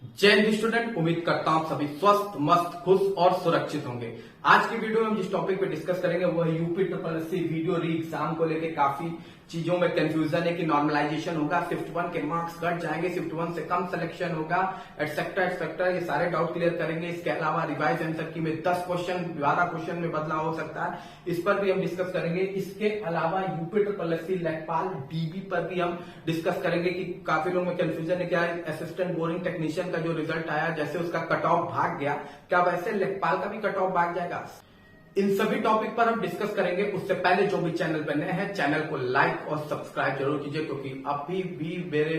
जय हिंद स्टूडेंट, उम्मीद करता हूं सभी स्वस्थ, मस्त, खुश और सुरक्षित होंगे। आज की वीडियो में हम जिस टॉपिक पे डिस्कस करेंगे वो है यूपी ट्रिपल एससी वीडियो री एग्जाम को लेके काफी चीजों में कंफ्यूजन है कि नॉर्मलाइजेशन होगा, शिफ्ट 1 के मार्क्स घट जाएंगे, शिफ्ट 1 से कम सिलेक्शन होगा, एटसेट्रा एटसेट्रा, ये सारे डाउट क्लियर करेंगे। इसके अलावा रिवाइज आंसर की में 10 क्वेश्चन 12 क्वेश्चन में बदलाव हो सकता है, इस पर भी हम डिस्कस करेंगे। इसके अलावा यूपी ट्रिपल एससी लेखपाल डीबी पर भी हम डिस्कस करेंगे कि काफी लोगों में कंफ्यूजन है क्या असिस्टेंट बोरिंग टेक्नीशियन का जो रिजल्ट आया जैसे उसका कट ऑफ भाग गया, क्या वैसे लेखपाल का भी कट ऑफ भाग जाएगा। इन सभी टॉपिक पर हम डिस्कस करेंगे। उससे पहले जो भी चैनल पर नए हैं चैनल को लाइक और सब्सक्राइब जरूर कीजिए, क्योंकि अभी भी मेरे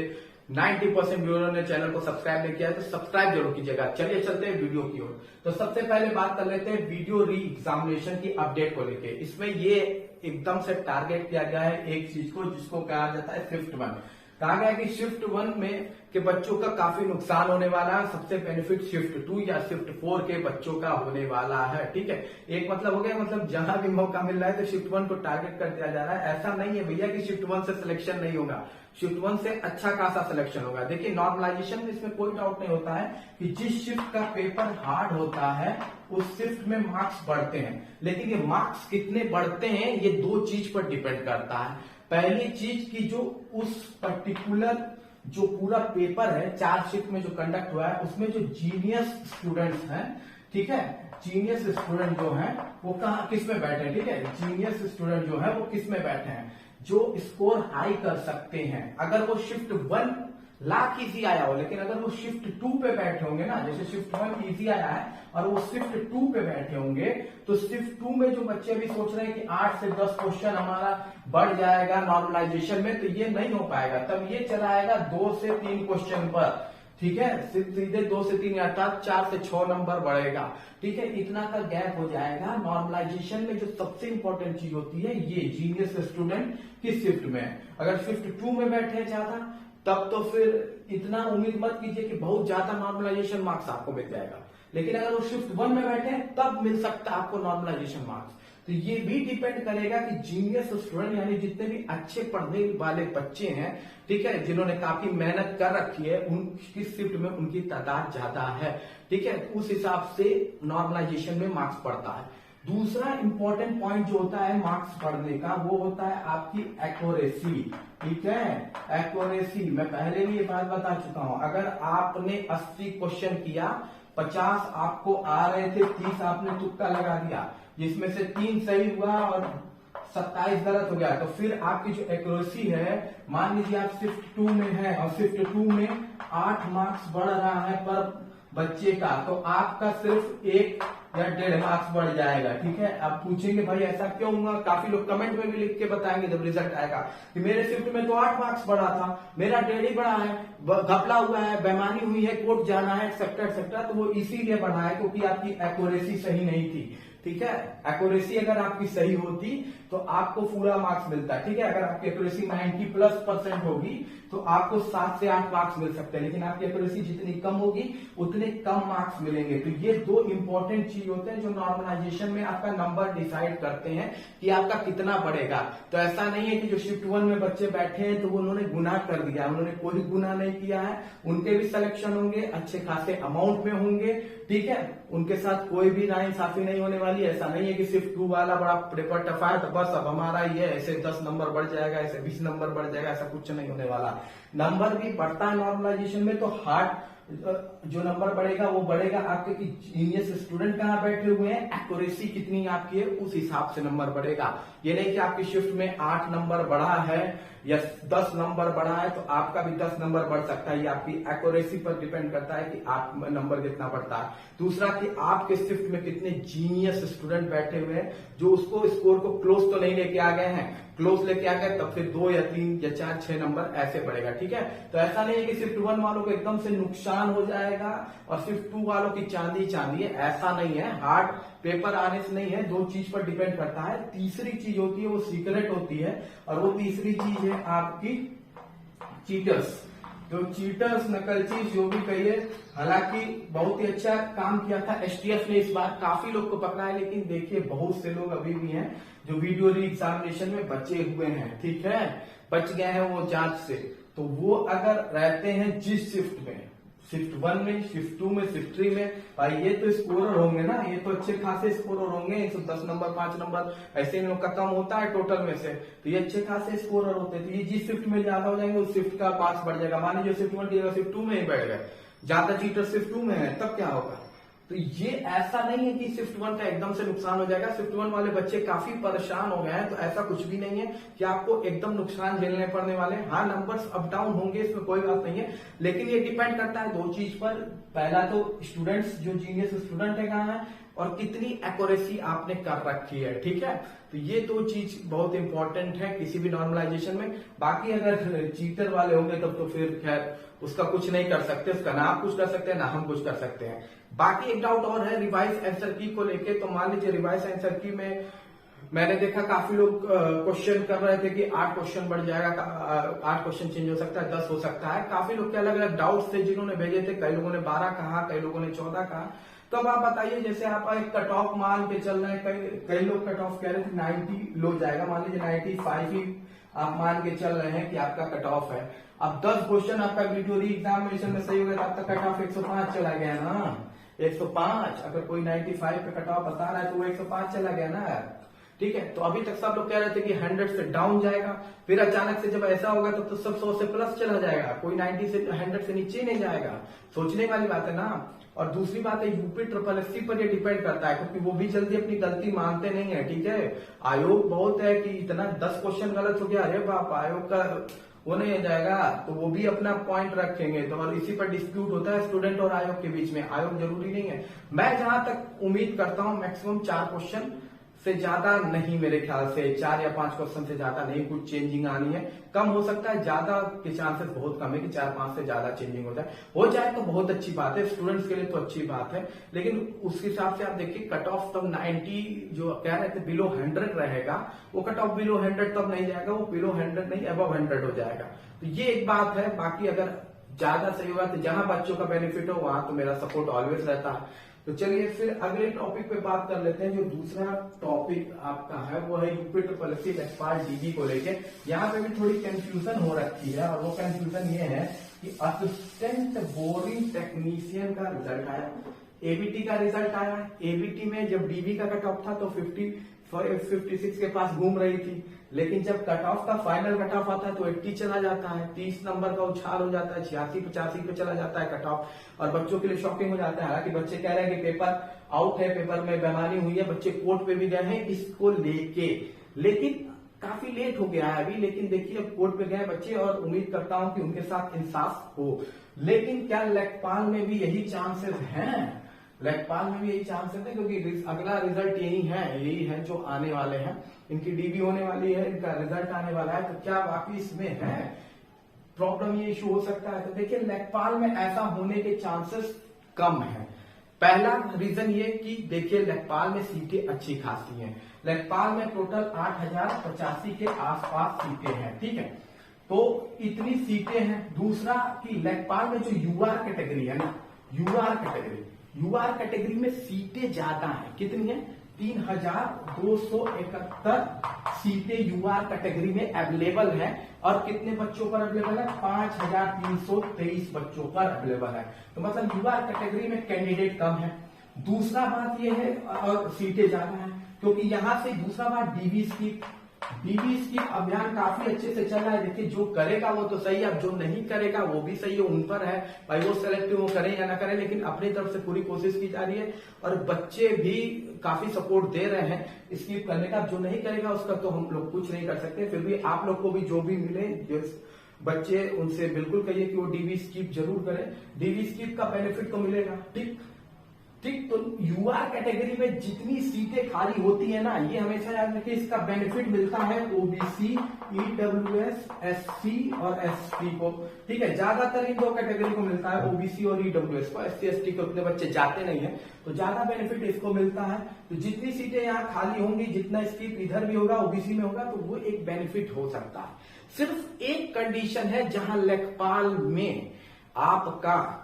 90% व्यूअर ने चैनल को सब्सक्राइब नहीं किया है, तो सब्सक्राइब जरूर कीजिएगा। चलिए चलते हैं वीडियो की ओर। तो सबसे पहले बात कर लेते हैं वीडियो री एग्जामिनेशन की अपडेट को लेके। इसमें ये एकदम से टारगेट किया गया है एक चीज को, जिसको कहा जाता है शिफ्ट 1। कहा गया कि शिफ्ट 1 में के बच्चों का काफी नुकसान होने वाला है, सबसे बेनिफिट शिफ्ट 2 या शिफ्ट 4 के बच्चों का होने वाला है। ठीक है, एक मतलब हो गया, मतलब जहां भी मौका मिल रहा है तो शिफ्ट 1 को टारगेट कर दिया जा रहा है। ऐसा नहीं है भैया कि शिफ्ट 1 से सिलेक्शन नहीं होगा, शिफ्ट 1 से अच्छा खासा सिलेक्शन होगा। देखिए नॉर्मलाइजेशन में इसमें कोई डाउट नहीं होता है कि जिस शिफ्ट का पेपर हार्ड होता है उस शिफ्ट में मार्क्स बढ़ते हैं, लेकिन ये मार्क्स कितने बढ़ते हैं ये दो चीज पर डिपेंड करता है। पहली चीज की जो उस पर्टिकुलर जो पूरा पेपर है 4 शिफ्ट में जो कंडक्ट हुआ है उसमें जो जीनियस स्टूडेंट्स हैं, ठीक है, जीनियस स्टूडेंट जो हैं वो कहाँ किस में बैठे हैं, ठीक है, जीनियस स्टूडेंट जो है वो किस में बैठे हैं, जो स्कोर हाई कर सकते हैं। अगर वो शिफ्ट 1 लाख इजी आया हो, लेकिन अगर वो शिफ्ट 2 पे बैठे होंगे ना, जैसे शिफ्ट 1 इजी आया है और वो शिफ्ट 2 पे बैठे होंगे, तो शिफ्ट 2 में जो बच्चे अभी सोच रहे हैं कि 8 से 10 क्वेश्चन हमारा बढ़ जाएगा नॉर्मलाइजेशन में, तो ये नहीं हो पाएगा। तब ये चला आएगा 2 से 3 क्वेश्चन पर, ठीक है, सीधे 2 से 3 अर्थात 4 से 6 नंबर बढ़ेगा। ठीक है, इतना का गैप हो जाएगा। नॉर्मलाइजेशन में जो सबसे इंपॉर्टेंट चीज होती है ये जीनियस स्टूडेंट किस शिफ्ट में है। अगर शिफ्ट 2 में बैठे ज्यादा तब तो फिर इतना उम्मीद मत कीजिए कि बहुत ज्यादा नॉर्मलाइजेशन मार्क्स आपको मिल जाएगा, लेकिन अगर वो शिफ्ट 1 में बैठे तब मिल सकता है आपको नॉर्मलाइजेशन मार्क्स। तो ये भी डिपेंड करेगा कि जीनियस स्टूडेंट यानी जितने भी अच्छे पढ़ने वाले बच्चे हैं, ठीक है, जिन्होंने काफी मेहनत कर रखी है, उनकी शिफ्ट में उनकी तादाद ज्यादा है, ठीक है, उस हिसाब से नॉर्मलाइजेशन में मार्क्स पड़ता है। दूसरा इंपॉर्टेंट पॉइंट जो होता है मार्क्स पढ़ने का वो होता है आपकी एक्यूरेसी। ठीक है, एक्यूरेसी मैं पहले भी ये बात बता चुका हूं। अगर आपने 80 क्वेश्चन किया, 50 आपको आ रहे थे, 30 आपने तुक्का लगा दिया, जिसमें से 3 सही हुआ और 27 गलत हो गया, तो फिर आपकी जो एक्यूरेसी है, मान लीजिए आप शिफ्ट 2 में है और शिफ्ट 2 में 8 मार्क्स बढ़ रहा है पर बच्चे का, तो आपका सिर्फ 1 या 1.5 मार्क्स बढ़ जाएगा। ठीक है, आप पूछेंगे भाई ऐसा क्यों हुआ, काफी लोग कमेंट में भी लिख के बताएंगे जब रिजल्ट आएगा कि मेरे शिफ्ट में तो 8 मार्क्स बढ़ा था, मेरा 1.5 ही बढ़ा है, घपला हुआ है, बेईमानी हुई है, कोर्ट जाना है, एक्सेट्रा एक्सेट्रा। तो वो इसीलिए बढ़ा है क्योंकि आपकी एक्यूरेसी सही नहीं थी। ठीक है, एक्यूरेसी अगर आपकी सही होती तो आपको पूरा मार्क्स मिलता है। ठीक है, अगर आपकी एक्यूरेसी 90+% होगी तो आपको 7 से 8 मार्क्स मिल सकते हैं, लेकिन आपकी एक्यूरेसी जितनी कम होगी उतने कम मार्क्स मिलेंगे। तो ये दो इंपॉर्टेंट चीज होते हैं जो नॉर्मलाइजेशन में आपका नंबर डिसाइड करते हैं कि आपका कितना बढ़ेगा। तो ऐसा नहीं है कि जो शिफ्ट 1 में बच्चे बैठे हैं तो वो उन्होंने गुनाह कर दिया, उन्होंने कोई गुनाह नहीं किया है, उनके भी सिलेक्शन होंगे, अच्छे खासे अमाउंट में होंगे। ठीक है, उनके साथ कोई भी नाइंसाफी नहीं होने वाली। ऐसा नहीं है कि शिफ्ट 2 वाला बड़ा पेपर टफ है तो बस अब हमारा ये ऐसे 10 नंबर बढ़ जाएगा, ऐसे 20 नंबर बढ़ जाएगा, ऐसा कुछ नहीं होने वाला। नंबर भी बढ़ता है नॉर्मलाइजेशन में, तो हार्ड जो नंबर बढ़ेगा वो बढ़ेगा आपके कि जीनियस स्टूडेंट कहाँ बैठे हुए हैं, एक्यूरेसी कितनी आपकी है, उस हिसाब से नंबर बढ़ेगा। ये नहीं कि आपकी शिफ्ट में 8 नंबर बढ़ा है या 10 नंबर बढ़ा है तो आपका भी 10 नंबर बढ़ सकता है। ये आपकी एक्यूरेसी पर डिपेंड करता है कि आप नंबर कितना बढ़ता है। दूसरा कि आपके शिफ्ट में कितने जीनियस स्टूडेंट बैठे हुए हैं जो उसको स्कोर को क्लोज तो नहीं लेके आ गए हैं, क्लोज लेके आ गए तब फिर 2 या 3 या 4 6 नंबर ऐसे बढ़ेगा। ठीक है, तो ऐसा नहीं है कि शिफ्ट 1 वालों को एकदम से नुकसान हो जाएगा और शिफ्ट 2 वालों की चांदी चांदी है, ऐसा नहीं है। हार्ड पेपर आने से नहीं है, दो चीज पर डिपेंड करता है। तीसरी चीज होती है वो सीक्रेट होती है, और वो तीसरी चीज है आपकी चीटर्स। जो चीटर्स नकलची जो भी कहिए, हालांकि बहुत ही अच्छा काम किया था एसटीएफ ने, इस बार काफी लोग को पकड़ा है, लेकिन देखिए बहुत से लोग अभी भी हैं जो वीडियो री एग्जामिनेशन में बचे हुए हैं। ठीक है, बच गए हैं वो जांच से। तो वो अगर रहते हैं जिस शिफ्ट में, शिफ्ट 1 में, शिफ्ट 2 में, शिफ्ट 3 में। भाई ये तो स्कोरर होंगे ना, ये तो अच्छे खासे स्कोरर होंगे। 110 नंबर, 5 नंबर ऐसे इन लोग का कम होता है टोटल में से, तो ये अच्छे खासे स्कोरर होते हैं। तो ये जिस शिफ्ट में ज्यादा हो जाएंगे उस शिफ्ट का पास बढ़ जाएगा। मान लीजिए शिफ्ट 1 की जगह शिफ्ट 2 में ही बैठ गए, ज्यादा चीटर शिफ्ट 2 में है, तब क्या होगा? तो ये ऐसा नहीं है कि शिफ्ट 1 का एकदम से नुकसान हो जाएगा। शिफ्ट 1 वाले बच्चे काफी परेशान हो गए हैं, तो ऐसा कुछ भी नहीं है कि आपको एकदम नुकसान झेलने पड़ने वाले हैं। हाँ, नंबर्स अप डाउन होंगे, इसमें कोई बात नहीं है, लेकिन ये डिपेंड करता है 2 चीज पर। पहला तो स्टूडेंट्स, जो जीनियस स्टूडेंट है कहाँ है और कितनी एक्यूरेसी आपने कर रखी है, ठीक है। तो ये 2 चीज बहुत इंपॉर्टेंट है किसी भी नॉर्मलाइजेशन में। बाकी अगर चीटर वाले होंगे तब तो फिर खैर उसका कुछ नहीं कर सकते, उसका ना आप कुछ कर सकते हैं ना हम कुछ कर सकते हैं। बाकी एक डाउट और है रिवाइज आंसर की को लेके। तो मान लीजिए रिवाइज आंसर की में मैंने देखा काफी लोग क्वेश्चन कर रहे थे कि 8 क्वेश्चन बढ़ जाएगा, 8 क्वेश्चन चेंज हो सकता है, 10 हो सकता है। काफी लोग के अलग अलग डाउट्स थे जिन्होंने भेजे थे, कई लोगों ने 12 कहा, कई लोगों ने 14 कहा। तो अब आप बताइए, जैसे आप एक कट ऑफ मान के चल रहे हैं, कई लोग कट ऑफ कह रहे थे 90 लो जाएगा, मान लीजिए 95 ही आप मान के चल रहे हैं कि आपका कट ऑफ है। अब 10 क्वेश्चन आपका वीडियो री एग्जामिनेशन में सही हो गया तो आपका कट ऑफ 105 चला गया ना, 105। अगर कोई 95 पे कट ऑफ बता रहा है तो वो 105 चला गया ना, ठीक है। तो अभी तक सब लोग कह रहे थे कि 100 से डाउन जाएगा, फिर अचानक से जब ऐसा होगा तो सब 100 से प्लस चला जाएगा, कोई 90 से 100 से नीचे नहीं जाएगा। सोचने वाली बात है ना। और दूसरी बात है यूपी ट्रिपल एससी पर ये डिपेंड करता है, क्योंकि वो भी जल्दी अपनी गलती मानते नहीं है, ठीक है। आयोग बहुत है कि इतना 10 क्वेश्चन गलत हो गया, अरे बाप, आयोग का वो नहीं हो जाएगा, तो वो भी अपना पॉइंट रखेंगे। तो और इसी पर डिस्प्यूट होता है स्टूडेंट और आयोग के बीच में। आयोग जरूरी नहीं है। मैं जहां तक उम्मीद करता हूं मैक्सिमम 4 क्वेश्चन से ज्यादा नहीं, मेरे ख्याल से 4 या 5 क्वेश्चन से ज्यादा नहीं कुछ चेंजिंग आनी है। कम हो सकता है, ज्यादा के चांसेस बहुत कम है कि 4-5 से ज्यादा चेंजिंग हो जाए तो बहुत अच्छी बात है, स्टूडेंट्स के लिए तो अच्छी बात है। लेकिन उस हिसाब से आप देखिए कट ऑफ तब 90 जो कह रहे थे बिलो 100 रहेगा, वो कट ऑफ बिलो 100 तब नहीं जाएगा, वो बिलो 100 नहीं अबव 100 हो जाएगा। तो ये एक बात है। बाकी अगर ज्यादा सही हुआ तो जहां बच्चों का बेनिफिट हो वहां तो मेरा सपोर्ट ऑलवेज रहता है। तो चलिए फिर अगले टॉपिक पे बात कर लेते हैं। जो दूसरा टॉपिक आपका है वो है यूपी ट्रिपल एससी लेखपाल डीबी को लेके। यहाँ पे भी थोड़ी कंफ्यूजन हो रखी है, और वो कंफ्यूजन ये है कि असिस्टेंट बोरिंग टेक्नीशियन का रिजल्ट आया, एबीटी का रिजल्ट आया। एबीटी में जब डीबी का कट ऑफ था तो 56 के पास घूम रही थी, लेकिन जब कट ऑफ का फाइनल कट ऑफ आता है तो 80 चला जाता है, 30 नंबर का उछाल हो जाता है, 86-85 पे चला जाता है कट ऑफ। और बच्चों के लिए शॉकिंग हो जाता है। हालांकि बच्चे कह रहे हैं कि पेपर आउट है, पेपर में बेईमानी हुई है, बच्चे कोर्ट पे भी गए हैं इसको लेके, लेकिन काफी लेट हो गया है अभी। लेकिन देखिए अब कोर्ट पे गए बच्चे और उम्मीद करता हूं कि उनके साथ इंसाफ हो। लेकिन क्या लेखपाल में भी यही चांसेस हैं? लेखपाल में भी यही चांसेस है, क्योंकि अगला रिजल्ट यही है जो आने वाले हैं। इनकी डीबी होने वाली है, इनका रिजल्ट आने वाला है, तो क्या वाकई इसमें है प्रॉब्लम, ये इशू हो सकता है? तो देखिए लेखपाल में ऐसा होने के चांसेस कम है। पहला रीजन ये कि देखिए लेखपाल में सीटें अच्छी खासी हैं। लेखपाल में टोटल 8085 के आसपास सीटें हैं, ठीक है, तो इतनी सीटें हैं। दूसरा कि लेखपाल में जो यूआर कैटेगरी है ना, यूआर कैटेगरी में सीटें ज्यादा हैं। कितनी है? 3271 सीटें यूआर कैटेगरी में अवेलेबल है। और कितने बच्चों पर अवेलेबल है? 5323 बच्चों पर अवेलेबल है। तो मतलब यूआर कैटेगरी में कैंडिडेट कम है। दूसरा बात यह है, और सीटें ज्यादा है क्योंकि यहां से दूसरा बात डीबी स्कीम अभियान काफी अच्छे से चल रहा है। देखिए जो करेगा वो तो सही है, अब जो नहीं करेगा वो भी सही है, उन पर है भाई, वो सेलेक्टिव वो करें या ना करें, लेकिन अपनी तरफ से पूरी कोशिश की जा रही है और बच्चे भी काफी सपोर्ट दे रहे हैं स्कीप करने का। जो नहीं करेगा उसका तो हम लोग कुछ नहीं कर सकते। फिर भी आप लोग को भी जो भी मिले बच्चे, उनसे बिल्कुल कहिए कि वो डीबी स्कीप जरूर करें। डीबी स्कीप का बेनिफिट तो मिलेगा, ठीक। तो यूआर कैटेगरी में जितनी सीटें खाली होती है ना, ये हमेशा याद रखिए, इसका बेनिफिट मिलता है ओबीसी, ईडब्ल्यूएस, एससी और एसटी को, ठीक है। ज्यादातर इन 2 कैटेगरी को मिलता है, ओबीसी और ईडब्ल्यूएस को। एससी एसटी को उतने बच्चे जाते नहीं है, तो ज्यादा बेनिफिट इसको मिलता है। तो जितनी सीटें यहाँ खाली होंगी, जितना स्कीप इधर भी होगा, ओबीसी में होगा, तो वो एक बेनिफिट हो सकता है। सिर्फ एक कंडीशन है जहां लेखपाल में आपका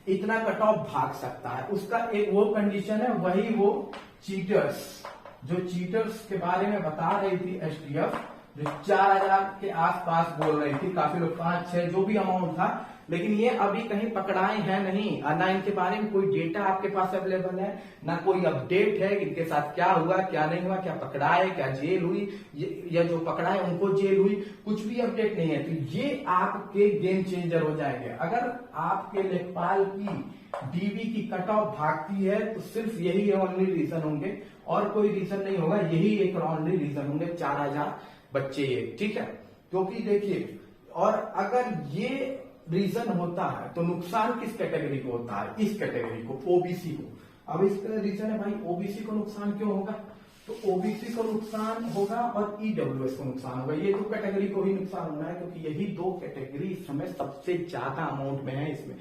इतना कट ऑफ भाग सकता है, उसका एक वो कंडीशन है, वही वो चीटर्स, जो चीटर्स के बारे में बता रही थी एसटीएफ, जो 4000 के आसपास बोल रही थी, काफी लोग 5-6 जो भी अमाउंट था लेकिन ये अभी कहीं पकड़ाए हैं नहीं, ना इनके बारे में कोई डेटा आपके पास अवेलेबल है, ना कोई अपडेट है इनके साथ क्या हुआ क्या नहीं हुआ, क्या पकड़ाए, क्या जेल हुई, या जो पकड़ाए उनको जेल हुई, कुछ भी अपडेट नहीं है। तो ये आपके गेम चेंजर हो जाएंगे। अगर आपके लेखपाल की डीबी की कट ऑफ भागती है तो सिर्फ यही ओनली रीजन होंगे और कोई रीजन नहीं होगा, यही एक ओनली रीजन होंगे 4000 बच्चे ये, ठीक है। क्योंकि देखिए, और अगर ये रीजन होता है तो नुकसान किस कैटेगरी को होता है? इस कैटेगरी को, ओबीसी को। अब इसका रीजन है भाई, ओबीसी को नुकसान क्यों होगा? तो ओबीसी को नुकसान होगा और ईडब्ल्यूएस को नुकसान होगा। ये दो कैटेगरी को ही नुकसान होना है क्योंकि यही दो कैटेगरी इस समय सबसे ज्यादा अमाउंट में है। इसमें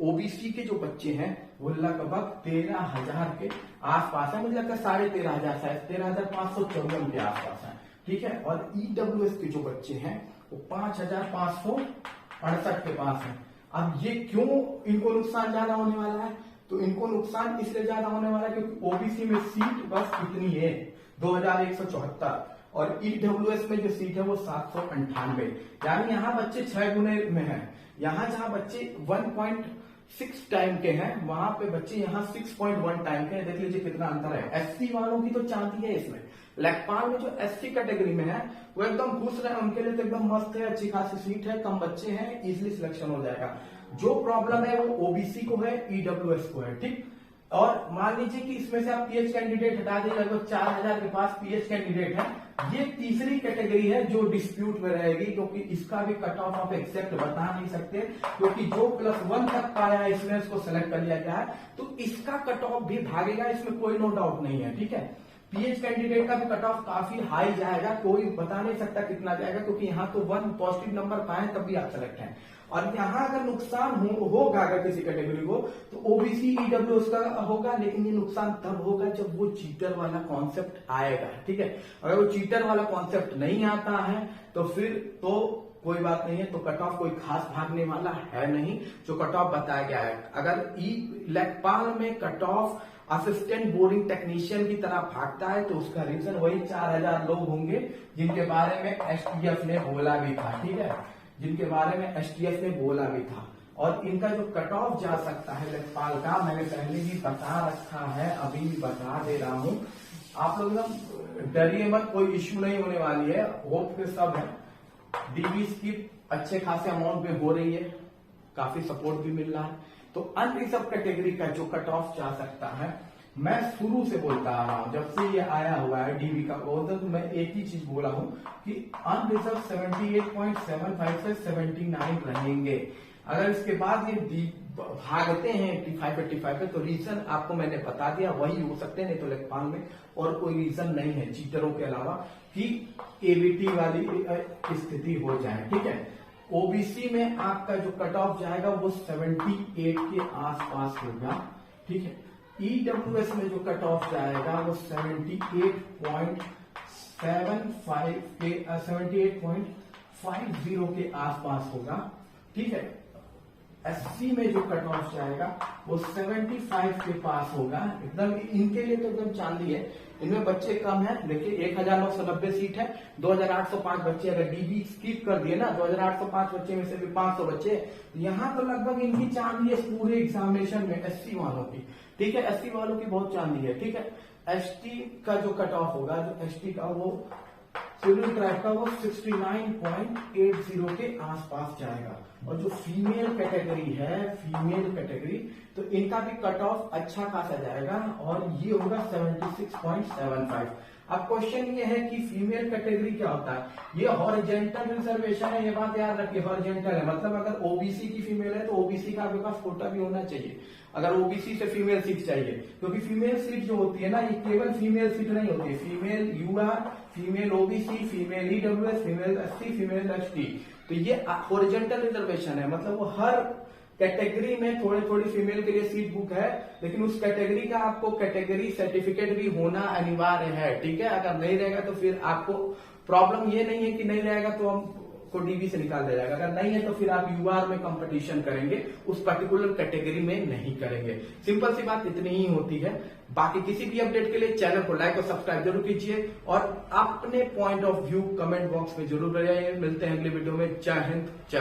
ओबीसी के जो बच्चे हैं वो लगभग 13,000 के आसपास है, मुझे लगता है 13,500 शायद 13,554 के आसपास है, ठीक है। और ईडब्ल्यूएस के जो बच्चे हैं वो 5,568 के पास है। अब ये क्यों इनको नुकसान ज्यादा होने वाला है? तो इनको नुकसान इसलिए ज्यादा होने वाला है क्योंकि ओबीसी में सीट बस कितनी है, 2174, और ईडब्ल्यूएस में जो सीट है वो 798, यानी यहाँ बच्चे 6 गुने में है। यहाँ जहाँ बच्चे 1.6 टाइम के हैं वहां पे बच्चे यहाँ 6.1 टाइम के हैं। देख लीजिए कितना अंतर है। एससी वालों की तो चांदी है इसमें। लेखपाल में जो एससी कैटेगरी में है वो एकदम खुश रहे, उनके लिए तो एकदम मस्त है, अच्छी खासी सीट है, कम बच्चे हैं, इजिली सिलेक्शन हो जाएगा। जो प्रॉब्लम है वो ओबीसी को है, ईडब्ल्यूएस को है, ठीक। और मान लीजिए कि इसमें से आप पीएच कैंडिडेट हटा दें, लगभग 4000 के पास पीएच कैंडिडेट है। ये तीसरी कैटेगरी है जो डिस्प्यूट में रहेगी क्योंकि इसका भी कट ऑफ आप एक्सेप्ट बता नहीं सकते क्योंकि जो +1 तक पाया है इसमें उसको सेलेक्ट कर लिया गया है, तो इसका कट ऑफ भी भागेगा, इसमें कोई नो डाउट नहीं है, ठीक है। पीएच कैंडिडेट का भी कट ऑफ काफी हाई जाएगा, कोई बता नहीं सकता कितना जाएगा क्योंकि यहाँ तो 1 पॉजिटिव नंबर पाए तब भी आप सेलेक्ट हैं। और यहाँ अगर नुकसान होगा अगर किसी कैटेगरी को तो ओबीसी ईडब्ल्यूएस का होगा, लेकिन ये नुकसान तब होगा जब वो चीटर वाला कॉन्सेप्ट आएगा, ठीक है। अगर वो चीटर वाला कॉन्सेप्ट नहीं आता है तो फिर तो कोई बात नहीं है, तो कट ऑफ कोई खास भागने वाला है नहीं। जो कट ऑफ बताया गया है, अगर लेखपाल में cut off assistant boarding technician की तरह भागता है तो उसका रीजन वही 4000 लोग होंगे जिनके बारे में एसटीएफ ने बोला भी था, ठीक है, जिनके बारे में एसटीएफ ने बोला भी था। और इनका जो कट ऑफ जा सकता है लेखपाल का, मैंने पहले भी बता रखा है, अभी भी बता दे रहा हूं, आप लोग ना डरिए मत, कोई इश्यू नहीं होने वाली है, होप के सब है। डीबी स्किप अच्छे खासे अमाउंट में हो रही है, काफी सपोर्ट भी मिल रहा है। तो अनरिजर्व कैटेगरी का जो कट ऑफ जा सकता है, मैं शुरू से बोलता आ रहा हूं, जब से ये आया हुआ है डीबी का तो मैं एक ही चीज बोला हूं कि अनरिजर्व 78.75 से 79 रहेंगे। अगर इसके बाद ये भागते हैं 85 पे तो रीजन आपको मैंने बता दिया, वही हो सकते हैं, नहीं तो लेखपाल में और कोई रीजन नहीं है चीटरों के अलावा कि एबीटी वाली स्थिति हो जाए, ठीक है। ओबीसी में आपका जो कट ऑफ जाएगा वो 78 के आसपास होगा, ठीक है। ईडब्ल्यूएस में जो कट ऑफ जाएगा वो 78.50 के आसपास होगा, ठीक है। एससी में जो कट ऑफ जाएगा वो 75 के पास होगा, एकदम इनके लिए तो एकदम चांदी है। इनमें बच्चे कम है, देखिए 1990 सीट है, 2805 बच्चे, अगर डीबी स्किप कर दिए ना 2805 बच्चे में से भी 500 बच्चे, यहाँ तो लगभग इनकी चांदी है पूरे एग्जामिनेशन में एससी वालों की, ठीक है। एससी वालों की बहुत चांदी है, ठीक है। एसटी का जो कट ऑफ होगा, जो एसटी का वो शेड्यूल ट्राइब का वो 69.80 के आसपास जाएगा। और जो फीमेल कैटेगरी है, फीमेल कैटेगरी, तो इनका भी कट ऑफ अच्छा खासा जाएगा और ये होगा 76.75। अब क्वेश्चन ये है कि फीमेल कैटेगरी क्या होता है? ये हॉरिजेंटल रिजर्वेशन है, ये बात याद रखिए, हॉरिजेंटल है, मतलब अगर ओबीसी की फीमेल है तो ओबीसी का आपके पास कोटा भी होना चाहिए। अगर ओबीसी से फीमेल सीट चाहिए, क्योंकि फीमेल सीट जो होती है ना, ये केवल फीमेल सीट नहीं होती है, female UR, female OBC, female EWS, female SC, female ST, तो ये हॉरिजेंटल रिजर्वेशन है, मतलब वो हर कैटेगरी में थोड़ी थोड़ी फीमेल के लिए सीट बुक है, लेकिन उस कैटेगरी का आपको कैटेगरी सर्टिफिकेट भी होना अनिवार्य है, ठीक है। अगर नहीं रहेगा तो फिर आपको प्रॉब्लम ये नहीं है कि नहीं रहेगा तो हम को डीबी से निकाल दिया जाएगा, अगर नहीं है तो फिर आप यूआर में कंपटीशन करेंगे, उस पर्टिकुलर कैटेगरी में नहीं करेंगे। सिंपल सी बात इतनी ही होती है। बाकी किसी भी अपडेट के लिए चैनल को लाइक और सब्सक्राइब जरूर कीजिए और अपने point of view comment box में जरूर बताइए। मिलते हैं अगले वीडियो में। जय हिंद, जय